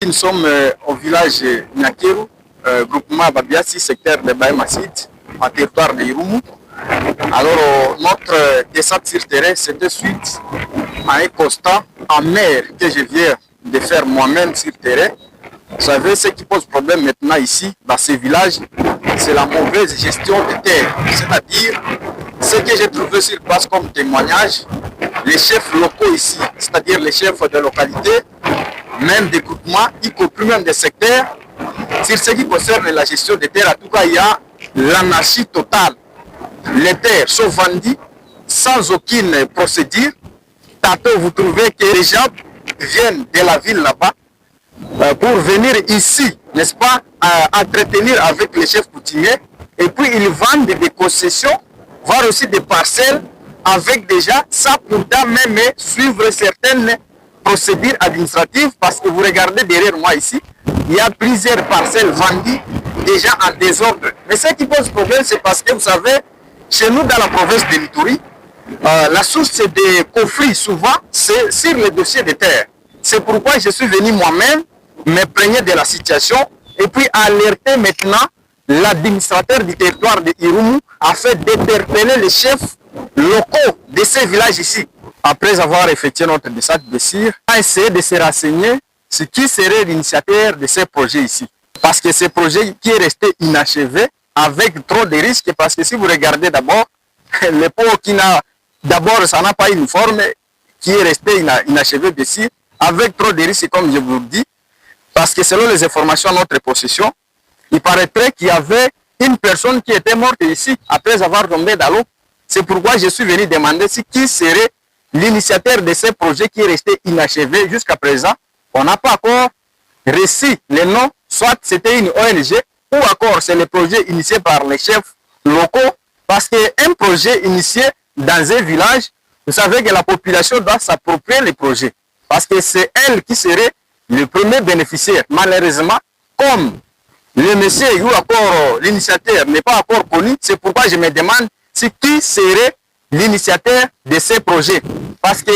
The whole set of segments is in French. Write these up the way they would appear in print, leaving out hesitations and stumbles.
Nous sommes au village Nyakeru, groupement Babiasi, secteur de Baïmasid, en territoire de Irumu. Alors, notre descente sur terrain, c'était suite à un constat en mer que je viens de faire moi-même sur terrain. Vous savez, ce qui pose problème maintenant ici, dans ces villages, c'est la mauvaise gestion des terres. C'est-à-dire, ce que j'ai trouvé sur place comme témoignage, les chefs locaux ici, c'est-à-dire les chefs de localité, même des groupements, y compris même des secteurs, sur ce qui concerne la gestion des terres, en tout cas, il y a l'anarchie totale. Les terres sont vendues sans aucune procédure. Tantôt, vous trouvez que les gens viennent de la ville là-bas pour venir ici, n'est-ce pas, entretenir avec les chefs coutumiers. Et puis, ils vendent des concessions, voire aussi des parcelles avec déjà, sans pourtant même suivre certaines procédures administratives, parce que vous regardez derrière moi ici, il y a plusieurs parcelles vendues déjà en désordre. Mais ce qui pose problème, c'est parce que vous savez, chez nous dans la province de l'Ituri, la source des conflits souvent, c'est sur les dossiers de terre. C'est pourquoi je suis venu moi-même me plaigner de la situation et puis alerter maintenant l'administrateur du territoire de Irumu afin d'interpeller les chefs locaux de ces villages ici. Après avoir effectué notre descente de cire, on a essayé de se renseigner ce qui serait l'initiateur de ces projets ici. Parce que ce projet qui est resté inachevé avec trop de risques, parce que si vous regardez d'abord, le pot qui n'a, d'abord ça n'a pas une forme qui est resté inachevé ici, avec trop de risques comme je vous le dis, parce que selon les informations à notre possession, il paraîtrait qu'il y avait une personne qui était morte ici après avoir tombé dans l'eau. C'est pourquoi je suis venu demander qui serait l'initiateur de ce projet qui est resté inachevé jusqu'à présent. On n'a pas encore reçu les noms, soit c'était une ONG ou encore c'est le projet initié par les chefs locaux. Parce qu'un projet initié dans un village, vous savez que la population doit s'approprier le projet. Parce que c'est elle qui serait le premier bénéficiaire. Malheureusement, comme le monsieur ou encore l'initiateur n'est pas encore connu, c'est pourquoi je me demande qui serait l'initiateur de ces projets. Parce que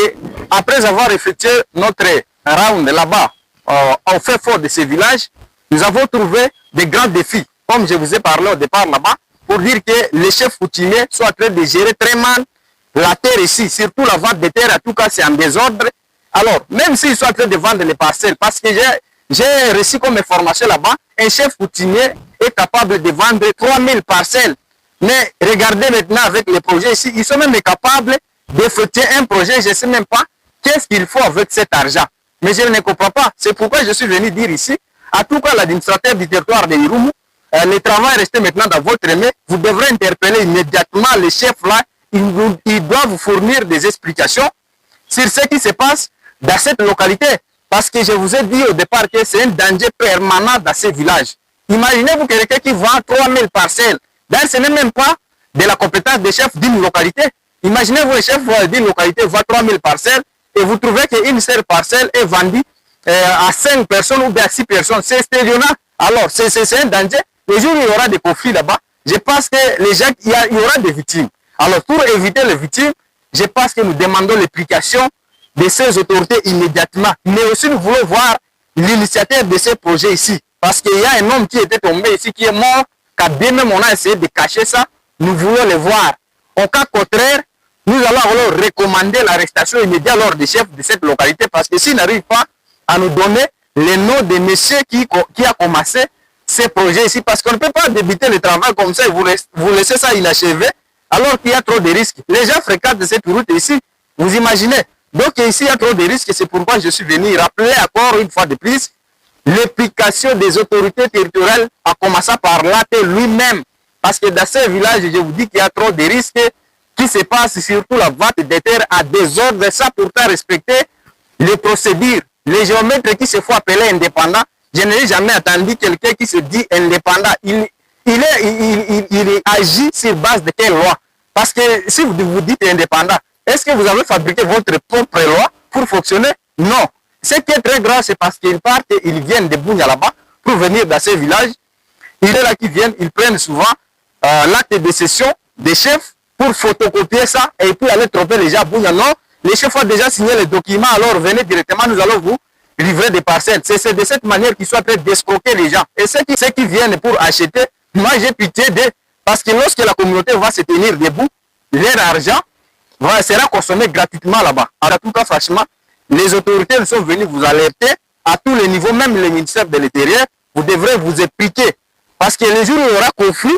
après avoir effectué notre round là-bas, au fait fort de ces villages, nous avons trouvé des grands défis. Comme je vous ai parlé au départ là-bas, pour dire que les chefs coutumiers sont en train de gérer très mal la terre ici, surtout la vente de terre, en tout cas c'est en désordre. Alors, même s'ils sont en train de vendre les parcelles, parce que j'ai reçu comme information là-bas, un chef coutumier est capable de vendre 3000 parcelles. Mais regardez maintenant avec les projets ici, ils sont même capables d'effectuer un projet, je ne sais même pas qu'est-ce qu'il faut avec cet argent. Mais je ne comprends pas. C'est pourquoi je suis venu dire ici, en tout cas l'administrateur du territoire de Irumu, le travail est resté maintenant dans votre main. Vous devrez interpeller immédiatement les chefs là. Ils doivent vous fournir des explications sur ce qui se passe dans cette localité. Parce que je vous ai dit au départ que c'est un danger permanent dans ces villages. Imaginez-vous quelqu'un qui vend 3000 parcelles. D'ailleurs, ce n'est même pas de la compétence des chefs d'une localité. Imaginez-vous, le chef d'une localité vend 3000 parcelles et vous trouvez qu'une seule parcelle est vendue à 5 personnes ou bien à 6 personnes. C'est stéréonant. Alors, c'est un danger. Le jour où il y aura des conflits là-bas, je pense que il y aura des victimes. Alors, pour éviter les victimes, je pense que nous demandons l'implication de ces autorités immédiatement. Mais aussi, nous voulons voir l'initiateur de ces projets ici. Parce qu'il y a un homme qui était tombé ici, qui est mort. Quand bien même on a essayé de cacher ça, nous voulons le voir. En cas contraire, nous allons alors recommander l'arrestation immédiate lors des chefs de cette localité. Parce que s'ils n'arrivent pas à nous donner les noms des messieurs qui a commencé ces projets ici, parce qu'on ne peut pas débuter le travail comme ça et vous laissez ça inachevé, alors qu'il y a trop de risques. Les gens fréquentent cette route ici, vous imaginez. Donc ici, il y a trop de risques et c'est pourquoi je suis venu rappeler encore une fois de plus l'implication des autorités territoriales, à commencer par l'AT lui-même. Parce que dans ces villages, je vous dis qu'il y a trop de risques qui se passent, surtout la vente des terres à désordre, ça pourtant respecter les procédures. Les géomètres qui se font appeler indépendants, je n'ai jamais entendu quelqu'un qui se dit indépendant. Il agit sur base de quelle loi? Parce que si vous dites indépendant, est-ce que vous avez fabriqué votre propre loi pour fonctionner? Non. Ce qui est très grave, c'est parce qu'ils partent et ils viennent de Bounia là-bas pour venir dans ces villages. Il est là qui viennent, ils prennent souvent l'acte de cession des chefs pour photocopier ça et puis aller tromper les gens à Bounia. Non, les chefs ont déjà signé les documents, alors venez directement, nous allons vous livrer des parcelles. C'est de cette manière qu'ils sont en train d'escroquer les gens. Et ceux qui viennent pour acheter, moi j'ai pitié d'eux, parce que lorsque la communauté va se tenir debout, leur argent sera consommé gratuitement là-bas. En tout cas, franchement, les autorités sont venues vous alerter à tous les niveaux, même le ministère de l'Intérieur, vous devrez vous impliquer. Parce que le jour où il y aura conflit,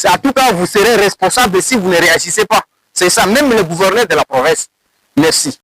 en tout cas, vous serez responsable si vous ne réagissez pas. C'est ça, même le gouverneur de la province. Merci.